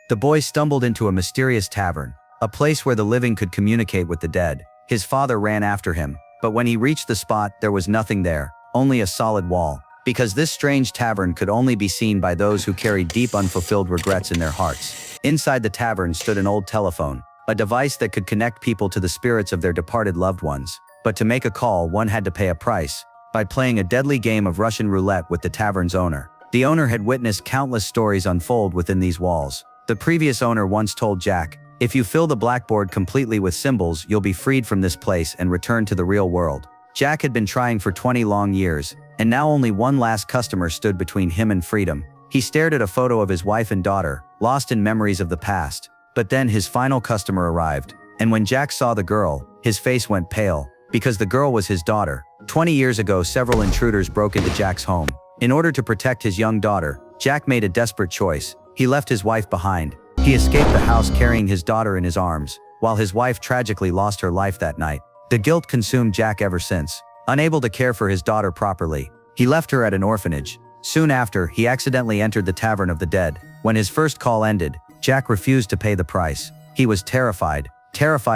The boy stumbled into a mysterious tavern, a place where the living could communicate with the dead. His father ran after him, but when he reached the spot, there was nothing there, only a solid wall. Because this strange tavern could only be seen by those who carried deep unfulfilled regrets in their hearts. Inside the tavern stood an old telephone, a device that could connect people to the spirits of their departed loved ones. But to make a call, one had to pay a price, by playing a deadly game of Russian roulette with the tavern's owner. The owner had witnessed countless stories unfold within these walls. The previous owner once told Jack, "If you fill the blackboard completely with symbols, you'll be freed from this place and return to the real world." Jack had been trying for 20 long years, and now only one last customer stood between him and freedom. He stared at a photo of his wife and daughter, lost in memories of the past. But then his final customer arrived, and when Jack saw the girl, his face went pale, because the girl was his daughter. 20 years ago, several intruders broke into Jack's home. In order to protect his young daughter, Jack made a desperate choice. He left his wife behind. He escaped the house carrying his daughter in his arms, while his wife tragically lost her life that night. The guilt consumed Jack ever since. Unable to care for his daughter properly, he left her at an orphanage. Soon after, he accidentally entered the Tavern of the Dead. When his first call ended, Jack refused to pay the price. He was terrified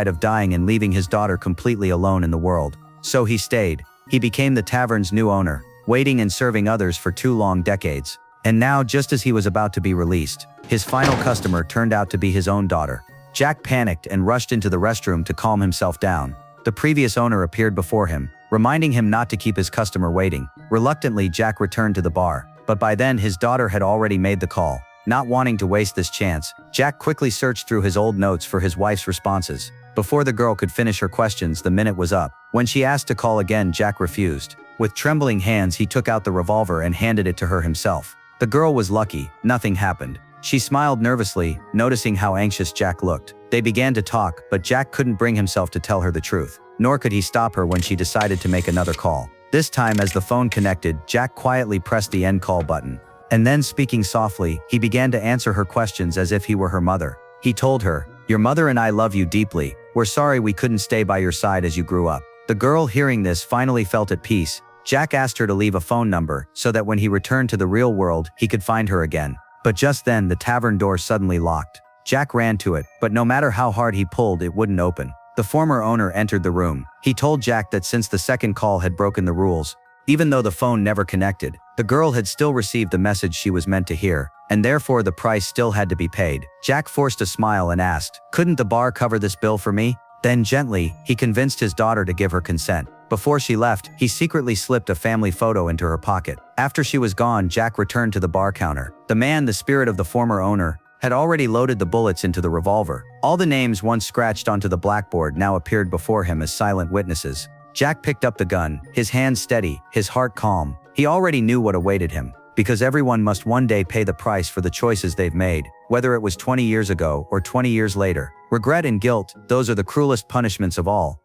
of dying and leaving his daughter completely alone in the world. So he stayed. He became the tavern's new owner, waiting and serving others for 2 long decades. And now, just as he was about to be released, his final customer turned out to be his own daughter. Jack panicked and rushed into the restroom to calm himself down. The previous owner appeared before him, reminding him not to keep his customer waiting. Reluctantly, Jack returned to the bar, but by then his daughter had already made the call. Not wanting to waste this chance, Jack quickly searched through his old notes for his wife's responses. Before the girl could finish her questions, the minute was up. When she asked to call again, Jack refused. With trembling hands, he took out the revolver and handed it to her himself. The girl was lucky, nothing happened. She smiled nervously, noticing how anxious Jack looked. They began to talk, but Jack couldn't bring himself to tell her the truth, nor could he stop her when she decided to make another call. This time, as the phone connected, Jack quietly pressed the end call button. And then, speaking softly, he began to answer her questions as if he were her mother. He told her, "Your mother and I love you deeply. We're sorry we couldn't stay by your side as you grew up." The girl, hearing this, finally felt at peace. Jack asked her to leave a phone number so that when he returned to the real world, he could find her again. But just then, the tavern door suddenly locked. Jack ran to it, but no matter how hard he pulled, it wouldn't open. The former owner entered the room. He told Jack that since the second call had broken the rules, even though the phone never connected, the girl had still received the message she was meant to hear, and therefore the price still had to be paid. Jack forced a smile and asked, "Couldn't the bar cover this bill for me?" Then gently, he convinced his daughter to give her consent. Before she left, he secretly slipped a family photo into her pocket. After she was gone, Jack returned to the bar counter. The man, the spirit of the former owner, had already loaded the bullets into the revolver. All the names once scratched onto the blackboard now appeared before him as silent witnesses. Jack picked up the gun, his hands steady, his heart calm. He already knew what awaited him, because everyone must one day pay the price for the choices they've made, whether it was 20 years ago or 20 years later. Regret and guilt, those are the cruelest punishments of all.